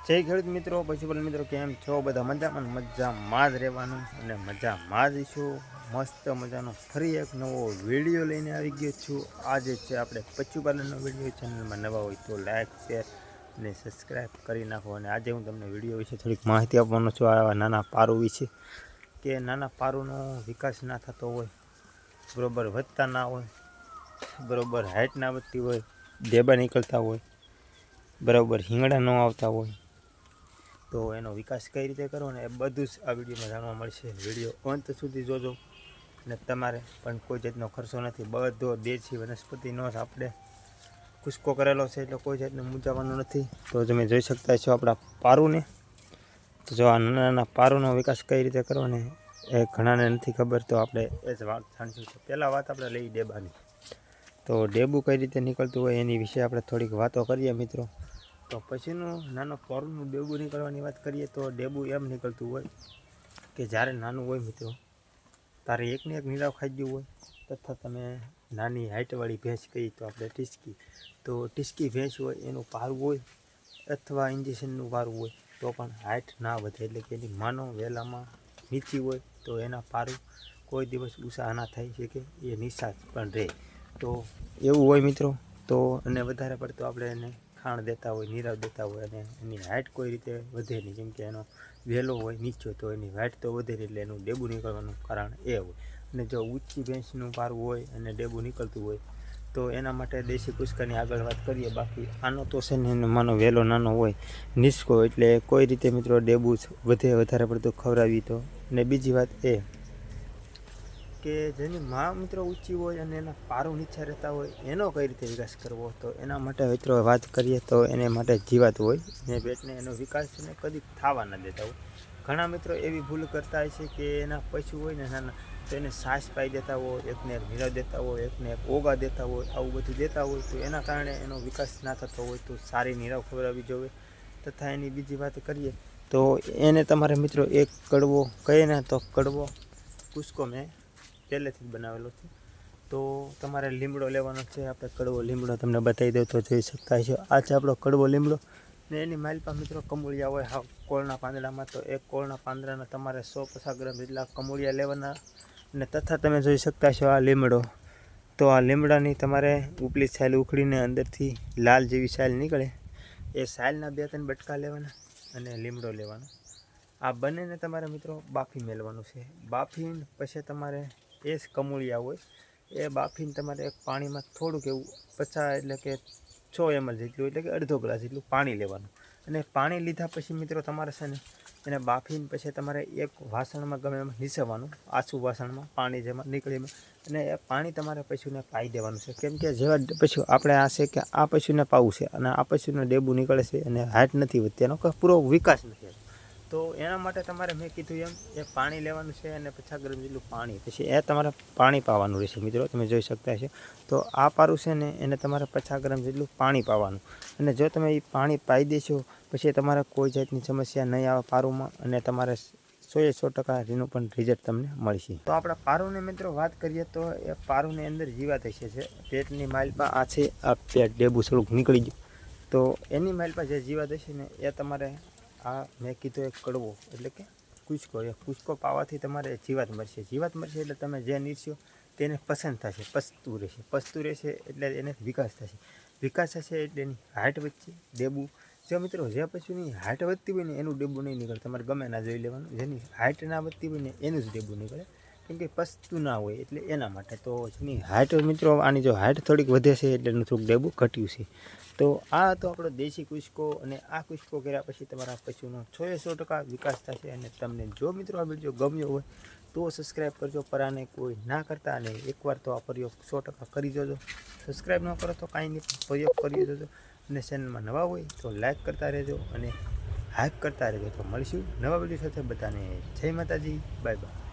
જય ખેડૂત મિત્રો, પશુપાલન મિત્રો, કેમ છો? બધા મજામાં જ રહેવાનું અને મજામાં જ છું. મસ્ત મજાનો ફરી એક નવો વિડીયો લઈને આવી ગયો છું. આજે છે આપણે પશુપાલનનો વિડીયો. ચેનલમાં નવા હોય તો લાઈક, શેર અને સબસ્ક્રાઈબ કરી નાખો. અને આજે હું તમને વિડીયો વિશે થોડીક માહિતી આપવાનો છું, આવા નાના પારું વિશે. કે નાના પારુનો વિકાસ ના થતો હોય, બરાબર વધતા ના હોય, બરાબર હાઇટ ના વધતી હોય, ડેબા નીકળતા હોય, બરાબર હિંગડા ન આવતા હોય, તો એનો વિકાસ કઈ રીતે કરવો ને એ બધું જ આ વિડીયોમાં જાણવા મળશે. વિડીયો અંત સુધી જોજો. અને તમારે પણ કોઈ જાતનો ખર્ચો નથી, બધો દેશી વનસ્પતિનો જ આપણે કુસ્કો કરેલો છે, એટલે કોઈ જાતનું મૂંઝાવાનું નથી. તો તમે જોઈ શકતા છો આપણા પારુને. તો જો આ નાના નાના પારુનો વિકાસ કઈ રીતે કરવો ને એ ઘણાને નથી ખબર, તો આપણે એ જ વાત જાણીશું. પહેલાં વાત આપણે લઈ ડેબાની. તો ડેબું કઈ રીતે નીકળતું હોય એની વિશે આપણે થોડીક વાતો કરીએ મિત્રો. તો પછીનું નાનો પારુનું ડેબું નીકળવાની વાત કરીએ તો ડેબું એમ નીકળતું હોય કે જ્યારે નાનું હોય મિત્રો, તારે એકને એક નીરાવ ખાઈ ગયું હોય, તથા તમે નાની હાઇટવાળી ભેંસ કહીએ તો આપણે ટીસ્કી, તો ટીસ્કી ભેંસ હોય એનું પારું હોય અથવા ઇન્જેક્શનનું પારું હોય તો પણ હાઇટ ના વધે, એટલે કે એની માનો વહેલામાં નીચી હોય તો એના પારું કોઈ દિવસ ઊંચા ના થઈ શકે, એ નિશાળ પણ રહે. તો એવું હોય મિત્રો. તો અને વધારે પડતો આપણે એને ખાણ દેતા હોય, નીરાવ દેતા હોય અને એની હાઇટ કોઈ રીતે વધે નહીં, કેમ કે એનો વહેલો હોય નીચો તો એની હાઇટ તો વધે નહીં, એટલે એનું ડેબું નીકળવાનું કારણ એ હોય. અને જો ઊંચી ભેંસનું પારું હોય અને ડેબું નીકળતું હોય તો એના માટે દેશી કુસ્કાની આગળ વાત કરીએ. બાકી આનો તો છે ને માનો વહેલો નાનો હોય નિસ્કો, એટલે કોઈ રીતે મિત્રો ડેબું વધે વધારે પડતું ખવડાવી તો. અને બીજી વાત એ કે જેની માં મિત્રો ઊંચી હોય અને એના પારું નીચે રહેતા હોય એનો કઈ રીતે વિકાસ કરવો, તો એના માટે મિત્રો વાત કરીએ તો એને માટે જીવાત હોય ને પેટને એનો વિકાસ ને કદી થવા ના દેતા હોય. ઘણા મિત્રો એવી ભૂલ કરતા હોય છે કે એના પશુ હોય ને નાના, તો એને સાસ પાઈ દેતા હોય, એકને એક નીરાવ દેતા હોય, એકને એક ઓગા દેતા હોય, આવું બધું દેતા હોય, તો એના કારણે એનો વિકાસ ના થતો હોય. તો સારી નીરાવ ખવડાવવી જોઈએ. તથા એની બીજી વાત કરીએ તો એને તમારે મિત્રો એક કડવો કહીએ ને તો કડવો કુસ્કો મેં પહેલેથી જ બનાવેલો છે. તો તમારે લીમડો લેવાનો છે. આપણે કડવો લીમડો તમને બતાવી દઉં તો જોઈ શકતા છો. આ છે આપણો કડવો લીમડો ને એની માલપા મિત્રો કમોળિયા હોય હા કોળના પાંદડામાં, તો એક કોળના પાંદડાના તમારે 150 ગ્રામ જેટલા કમોળિયા લેવાના. અને તથા તમે જોઈ શકતા છો આ લીમડો. તો આ લીમડાની તમારે ઉપલી છાલ ઉખડીને અંદરથી લાલ જેવી છાલ નીકળે, એ છાલના 2-3 બટકા લેવાના અને લીમડો લેવાનો. આ બંનેને તમારે મિત્રો બાફી મેળવાનું છે. બાફીને પછી તમારે એ જ કમોળિયા હોય એ બાફીને તમારે એક પાણીમાં થોડુંક એવું 50 એટલે કે 6 ml જેટલું, એટલે કે અડધો ગ્લાસ જેટલું પાણી લેવાનું. અને પાણી લીધા પછી મિત્રો તમારે છે ને એને બાફીને પછી તમારે એક વાસણમાં ગમે એમાં નીસવવાનું, આછું વાસણમાં પાણી જેમાં નીકળે અને એ પાણી તમારે પશુને પાઈ દેવાનું છે. કેમ કે જેવા પશુ આપણે આ છે કે આ પશુને પાવું છે અને આ પશુને ડેબું નીકળે છે અને હાઇટ નથી વધતી, એનો પૂરો વિકાસ નથી. તો એના માટે તમારે મેં કીધું એમ એ પાણી લેવાનું છે અને 50 ગ્રામ જેટલું પાણી, પછી એ તમારે પાણી પાવાનું રહેશે મિત્રો. તમે જોઈ શકતા છો. તો આ પારું છે ને એને તમારે 50 ગ્રામ જેટલું પાણી પાવાનું. અને જો તમે એ પાણી પાઈ દેશો પછી તમારે કોઈ જાતની સમસ્યા નહીં આવે પારુંમાં, અને તમારે 100% એનું પણ રિઝલ્ટ તમને મળશે. તો આપણા પારુંની મિત્રો વાત કરીએ તો એ પારુંની અંદર જીવાત હશે છે. પેટની માલપા આ છે, આ પેટ ડેબું થોડુંક નીકળી ગયું, તો એની માલપા જે જીવાત હશે ને એ તમારે આ મેં કીધું એક કડવો એટલે કે કુસ્કો, એ કુસ્કો પાવાથી તમારે જીવાત મરશે. જીવાત મરશે એટલે તમે જે નીરશો તેને પસંદ થશે, પસતું રહેશે એટલે એને વિકાસ થશે. વિકાસ થશે એટલે એની હાઇટ વધશે. ડેબું જો મિત્રો જે પશુની હાઇટ વધતી હોય ને એનું ડેબું નહીં નીકળે, તમારે ગમે ના જોઈ લેવાનું. જેની હાઇટ ના વધતી હોય ને એનું જ ડેબું નીકળે, કેમ કે પસતું ના હોય એટલે એના માટે. તો જેની હાઇટ મિત્રો આની જો હાઇટ થોડીક વધે છે એટલે એનું થોડુંક ડેબું ઘટ્યું છે. તો આ હતો આપણો દેશી કુસ્કો. અને આ કુસ્કો કર્યા પછી તમારા પશુનો 100% વિકાસ થશે. અને તમને જો મિત્રો આ વિડીયો ગમ્યો હોય તો સબસ્ક્રાઈબ કરજો, પરાને કોઈ ના કરતા. અને એકવાર તો આ પ્રયોગ 100% કરી જોજો. સબસ્ક્રાઈબ ન કરો તો કાંઈ નહીં, પ્રયોગ કરી જોજો. અને ચેનલમાં નવા હોય તો લાઈક કરતા રહેજો અને હાઈપ કરતા રહેજો. તો મળીશું નવા વિડીયો સાથે. બધાને જય માતાજી, બાય બાય.